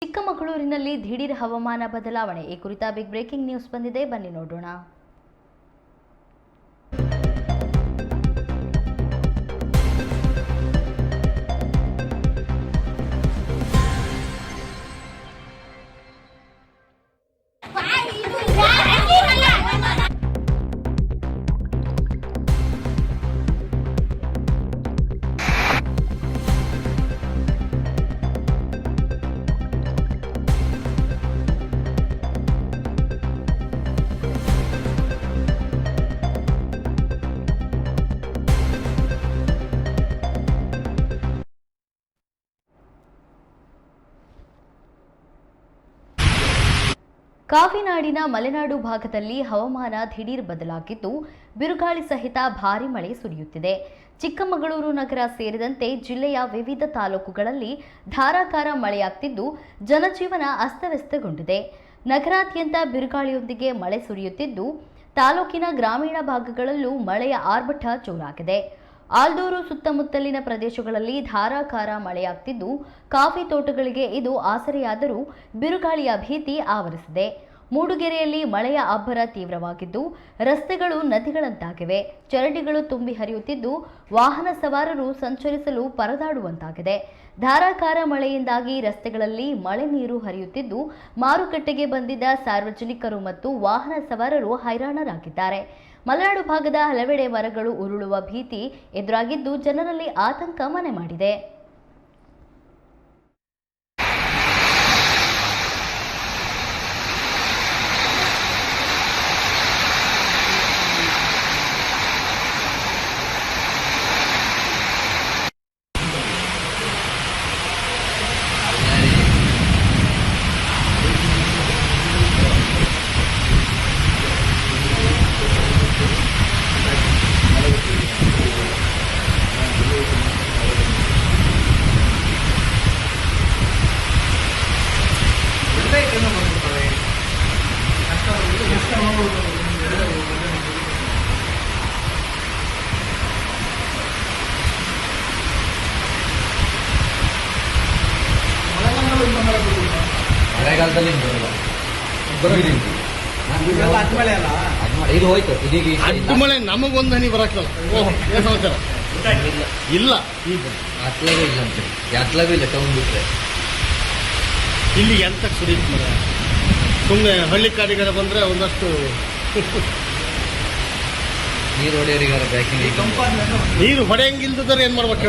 ಚಿಕ್ಕಮಗಳೂರಿನಲ್ಲಿ ದಿಢೀರ್ ಹವಾಮಾನ ಬದಲಾವಣೆ. ಈ ಕುರಿತ ಬಿಗ್ ಬ್ರೇಕಿಂಗ್ ನ್ಯೂಸ್ ಬಂದಿದೆ, ಬನ್ನಿ ನೋಡೋಣ. ಕಾಫಿನಾಡಿನ ಮಲೆನಾಡು ಭಾಗದಲ್ಲಿ ಹವಾಮಾನ ದಿಢೀರ್ ಬದಲಾಗಿದ್ದು ಬಿರುಗಾಳಿ ಸಹಿತ ಭಾರೀ ಮಳೆ ಸುರಿಯುತ್ತಿದೆ. ಚಿಕ್ಕಮಗಳೂರು ನಗರ ಸೇರಿದಂತೆ ಜಿಲ್ಲೆಯ ವಿವಿಧ ತಾಲೂಕುಗಳಲ್ಲಿ ಧಾರಾಕಾರ ಮಳೆಯಾಗ್ತಿದ್ದು ಜನಜೀವನ ಅಸ್ತವ್ಯಸ್ತಗೊಂಡಿದೆ. ನಗರಾದ್ಯಂತ ಬಿರುಗಾಳಿಯೊಂದಿಗೆ ಮಳೆ ಸುರಿಯುತ್ತಿದ್ದು ತಾಲೂಕಿನ ಗ್ರಾಮೀಣ ಭಾಗಗಳಲ್ಲೂ ಮಳೆಯ ಆರ್ಭಟ ಜೋರಾಗಿದೆ. ಆಲ್ದೂರು ಸುತ್ತಮುತ್ತಲಿನ ಪ್ರದೇಶಗಳಲ್ಲಿ ಧಾರಾಕಾರ ಮಳೆಯಾಗ್ತಿದ್ದು ಕಾಫಿ ತೋಟಗಳಿಗೆ ಇದು ಆಸರೆಯಾದರೂ ಬಿರುಗಾಳಿಯ ಭೀತಿ ಆವರಿಸಿದೆ. ಮೂಡುಗೆರೆಯಲ್ಲಿ ಮಳೆಯ ಅಬ್ಬರ ತೀವ್ರವಾಗಿದ್ದು ರಸ್ತೆಗಳು ನದಿಗಳಂತಾಗಿವೆ. ಚರಂಡಿಗಳು ತುಂಬಿ ಹರಿಯುತ್ತಿದ್ದು ವಾಹನ ಸವಾರರು ಸಂಚರಿಸಲು ಪರದಾಡುವಂತಾಗಿದೆ. ಧಾರಾಕಾರ ಮಳೆಯಿಂದಾಗಿ ರಸ್ತೆಗಳಲ್ಲಿ ಮಳೆ ನೀರು ಹರಿಯುತ್ತಿದ್ದು ಮಾರುಕಟ್ಟೆಗೆ ಬಂದಿದ್ದ ಸಾರ್ವಜನಿಕರು ಮತ್ತು ವಾಹನ ಸವಾರರು ಹೈರಾಣರಾಗಿದ್ದಾರೆ. ಮಲೆನಾಡು ಭಾಗದ ಹಲವೆಡೆ ಮರಗಳು ಉರುಳುವ ಭೀತಿ ಎದುರಾಗಿದ್ದು ಜನರಲ್ಲಿ ಆತಂಕ ಮನೆ ಮಾಡಿದೆ. ಮಳೆಗಾಲದಲ್ಲಿ ಇದು ಹೋಯ್ತು. ಇದೀಗ ಮಳೆ ನಮಗೊಂದು ಹನಿ ಬರಕ್ಕಲ್ಲ. ಸಮಾಚಾರ ಇಲ್ಲ, ಈಗ ಅತ್ಲವೇ ಇಲ್ಲ ಅಂತ ಅತ್ಲವೇ ಇಲ್ಲ. ಟೌನ್ ಬಿಟ್ರೆ ಇಲ್ಲಿ ಎಂತ ಸುಡೀತು ಮರ. ಸುಮ್ಮನೆ ಹಳ್ಳಿ ಕಾಡಿಗಾರ ಬಂದ್ರೆ ಒಂದಷ್ಟು ನೀರು ಹೊಡೆಯೋರಿಗಾರ ನೀರು ಹೊಡೆಯಂಗಿಲ್ದಿದ್ರೆ ಏನ್ ಮಾಡ್ಬೇಕು?